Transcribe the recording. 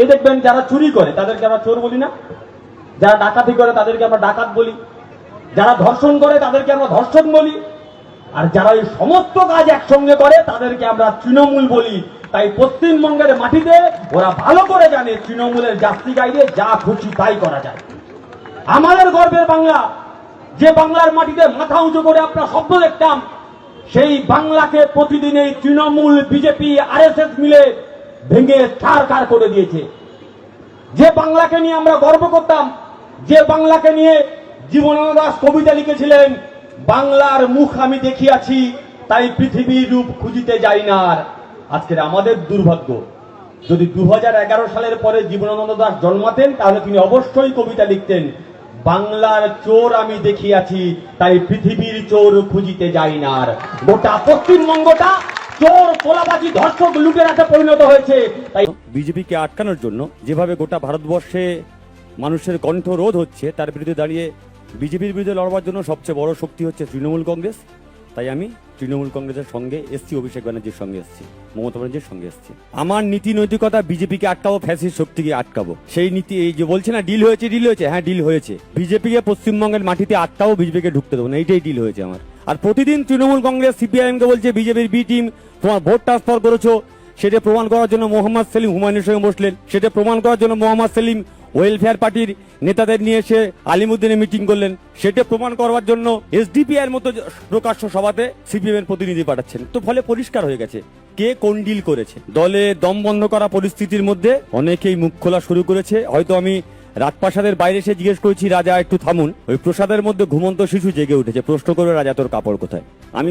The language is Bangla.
এই দেখবেন যারা চুরি করে তাদেরকে আমরা চোর বলি না, যারা ডাকাতি করে তাদেরকে আমরা ডাকাত বলি, যারা ধর্ষণ করে তাদেরকে আমরা ধর্ষণ বলি, আর যারা এই সমস্ত কাজ একসঙ্গে করে তাদেরকে আমরা তৃণমূল বলি। তাই পশ্চিমবঙ্গের মাটিতে ওরা ভালো করে জানে তৃণমূলের জাস্তি গাইডে যা খুশি তাই করা যায়। আমাদের গর্বের বাংলা, যে বাংলার মাটিতে মাথা উঁচু করে আমরা শব্দ দেখতাম, সেই বাংলাকে প্রতিদিন এই তৃণমূল, বিজেপি, আরএসএস মিলে ভেঙে ছারখার করে দিয়েছে। যে বাংলাকে নিয়ে আমরা গর্ব করতাম, যে বাংলাকে নিয়ে জীবনানন্দ দাশ কবিতা লিখেছিলেন, বাংলার মুখ আমি দেখিয়াছি তাই পৃথিবীর রূপ খুঁজিতে যাই না আর। আজকের আমাদের দুর্ভাগ্য, যদি 2011 সালের পরে জীবনানন্দ দাশ জন্মাতেন তাহলে তিনি অবশ্যই কবিতা লিখতেন, বাংলার চোর আমি দেখিয়াছি তাই পৃথিবীর চোর খুঁজিতে যাই না আর। গোটা পশ্চিমবঙ্গটা চোর, তোলাবাজি, ধর্ষক, লুটেরাতে পরিণত হয়েছে। তাই বিজেপিকে আটকানোর জন্য যেভাবে গোটা ভারতবর্ষে মানুষের কণ্ঠ রোধ হচ্ছে, তার বিরুদ্ধে দাঁড়িয়ে বিজেপির বিরুদ্ধে লড়বার জন্য সবচেয়ে বড় শক্তি হচ্ছে তৃণমূল কংগ্রেস। তাই আমি তৃণমূল কংগ্রেসের সঙ্গে এসছি, অভিষেক ব্যানার্জির সঙ্গে এসছি, মমতা ব্যানার্জির সঙ্গে এসছি। আমার নীতি নৈতিকতা বিজেপিকে আটকাবো, ফ্যাসিস্ট শক্তিকে আটকাবো, সেই নীতি। এই যে বলছে না ডিল হয়েছে, হ্যাঁ ডিল হয়েছে। বিজেপিকে পশ্চিমবঙ্গের মাটিতে আটকাবো, বিজেপিকে ঢুকতে দেবো না, এইটাই ডিল হয়েছে আমার। আর প্রতিদিন তৃণমূল কংগ্রেস সিপিআইএমকে বলছে বিজেপির বি টিম তোমার ভোট ট্রান্সফার করেছো, সেটা প্রমাণ করার জন্য মোহাম্মদ সেলিম হুমায়ুনের সঙ্গে বসলেন, সেটা প্রমাণ করার জন্য মোহাম্মদ সেলিম ওয়েলফেয়ার পার্টির নেতাদের নিয়ে এসে আলিমুদ্দিনে মিটিং করলেন, সেটা প্রমাণ করবার জন্য এসডিপিআই এর মতো প্রকাশ্য সভাতে সিপিএম এর প্রতিনিধি পাঠাচ্ছেন। তো ফলে পরিষ্কার হয়ে গেছে কে কোন ডিল করেছে। দলে দম বন্ধ করা পরিস্থিতির মধ্যে অনেকেই মুখ খোলা শুরু করেছে। হয়তো আমি রাজপ্রাসাদের বাইরে এসে জিজ্ঞেস করেছি, রাজা একটু থামুন, ওই প্রসাদের মধ্যে ঘুমন্ত শিশু জেগে উঠেছে, প্রশ্ন করে রাজা তোর কাপড় কোথায়। আমি